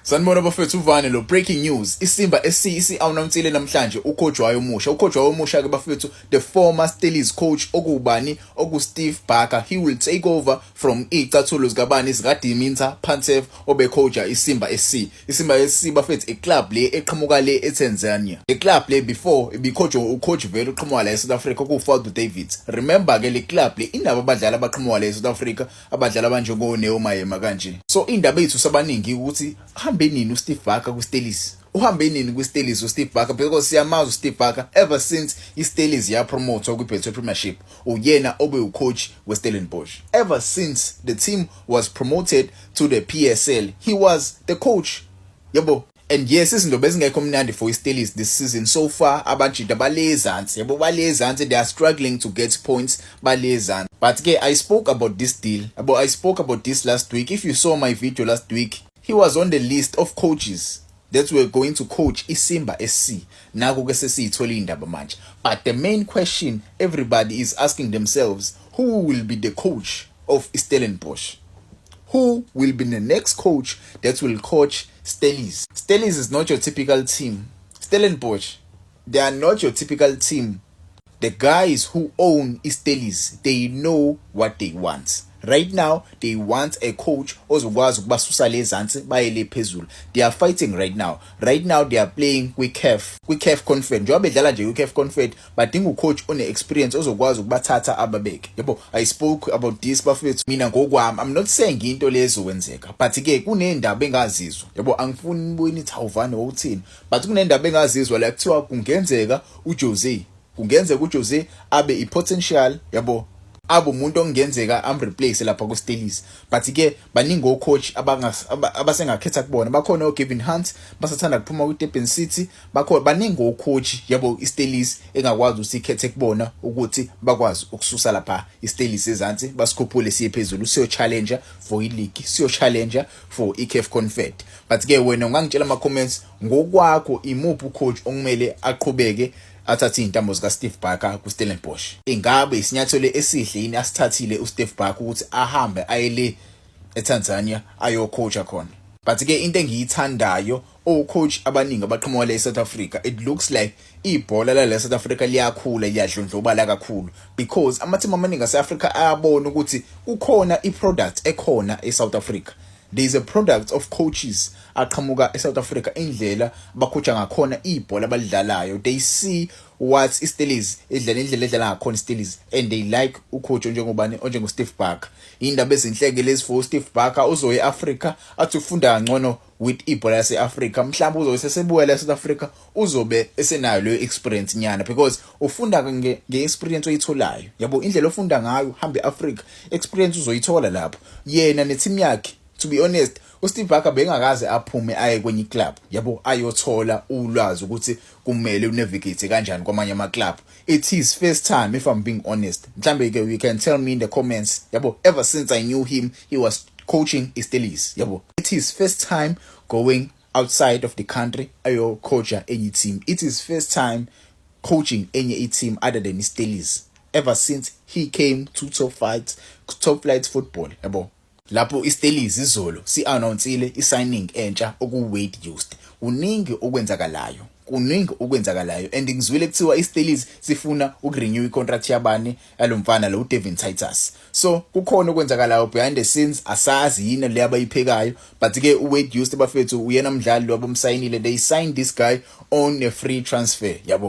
Sanibona bafethu uvane lo breaking news. Isimba SC isi-announceile namhlanje ucoach wayo omusha. Ucoach wayo omusha ke bafethu the former Steelers coach okubani Steve Barker. He will take over from icathulo zikabani zikaDimitri Pantev obecoacha isimba SC. Isimba SC bafethu iclub le eqhamuka le eTanzania. Le club le before ucoach vele uqhamuka la eSouth Africa kuFaldo Davids. Remember ke le club le indaba abadlali abaqhamuka la eSouth Africa abadlali abanjengo Neo Mayema kanje. So indaba yethu sabaningi ukuthi uhambe nini uSteve Barker kuSteelers? Uhambe nini kuSteelers uSteve Barker because siyamazi uSteve Barker ever since iSteelers yapromote kwiBetway Premiership uyena obe ucoach weStellenbosch. Ever since the team was promoted to the PSL he was the coach. Yabo. And yes, izinto bezingekho mnandi for iSteelers this season so far. Abajida balezansi, yabo balezansi, they are struggling to get points balezansi. But I spoke about this deal. I spoke about this last week. If you saw my video last week, he was on the list of coaches that were going to coach iSimba SC. Naku ke sesiyithola indaba manje. But the main question everybody is asking themselves, who will be the coach of Stellenbosch? Who will be the next coach that will coach Steelers? Steelers is not your typical team. Stellenbosch, they are not your typical team. The guys who own Steelers, they know what they want. Right now, they want a coach ozokwazi ukubasusa lezansi bayele phezulu. They are fighting right now. Right now, they are playing kwi-CAF Confed. Njengoba bedlala nje kwi-CAF Confed, badinga ucoach one-experience ozokwazi ukubathatha ababeke. Yabo, I spoke about this bafethu. Mina ngokwami, I'm not saying into lezo wenzeka. But ke kunendaba engazizwa. Yabo, angifuni nibone ithi awuvane wawuthini. But kunendaba engazizwa la kuthiwa kungenzeka uJose. Kungenzeka uJose abe i-potential, yabo. Abo umuntu ongenzeka amreplace lapha kuSteelers. But ke baningi ocoach abasengakhetha kubona. Bakhona oGavin Hunt basathanda kuphuma kwiDurban City. Bakhona baningi ocoach yabo iSteelers engakwazi usikhethe kubona ukuthi bakwazi ukususa lapha iSteelers ezansi basikhuphule siye phezulu siyo challenger for ileague, siyo challenger for iCAF Confed. But ke wena ungangitshela ama comments ngokwakho imuphi ucoach okumele aqhubeke athathe intambo zika Steve Barker kuStellenbosch. Ingabe isinyathelo esihle yini asithathile uSteve Barker ukuthi ahambe ayele eTanzania ayocoacha khona. But ke into engiyithandayo coach abaningi abaqhamuka la eSouth Africa, it looks like ibhola la South Africa liyakhula liyadlondlobala kakhulu because amateam amaningi aseAfrica ayabona ukuthi kukhona iproduct ekhona eSouth Africa. There is a product of coaches aqhamuka eSouth Africa indlela bacoacha ngakhona ibhola abalidlalayo. They see what iSteelers edlala ngakhona iSteelers and they like ucoach onjengo Steve Barker. Indaba ezinhleke lezi for Steve Barker uzoye eAfrica athi ufunda kangcono with ibhola yaseAfrica. Mhlawumbe uzobe sesebuya la eSouth Africa uzobe esenayo le experience nyana because ufunda nge-experience oyitholayo. Yabo indlela ofunda ngayo hambe eAfrica experience uzoyithola lapho. Yena neteam yakhe, to be honest, uSteve Barker bengakaze aphume aye kwenye club. Yabo ayothola ulwazi ukuthi kumele unavigate kanjani kwamanye ama club. It is first time, if I'm being honest. Mhlambe ke you can tell me in the comments. Yabo ever since I knew him, he was coaching iSteelers. Yabo it is first time going outside of the country ayo coacha any team. It is first time coaching any team other than iSteelers ever since he came to top flight football. Yabo lapho iSteelers izolo si-announceile i-signing entsha oku-Wade Used. Kuningi okwenzakalayo and ngizwile kuthiwa iSteelers sifuna ukurenew icontract yabani yalomfana lo Devin Titus. So kukhona okwenzakalayo behind the scenes, asazi yini le abayiphekayo, but ke uWade Used bafethu uyena mdlali wabomsayinile. They signed this guy on a free transfer. Yabo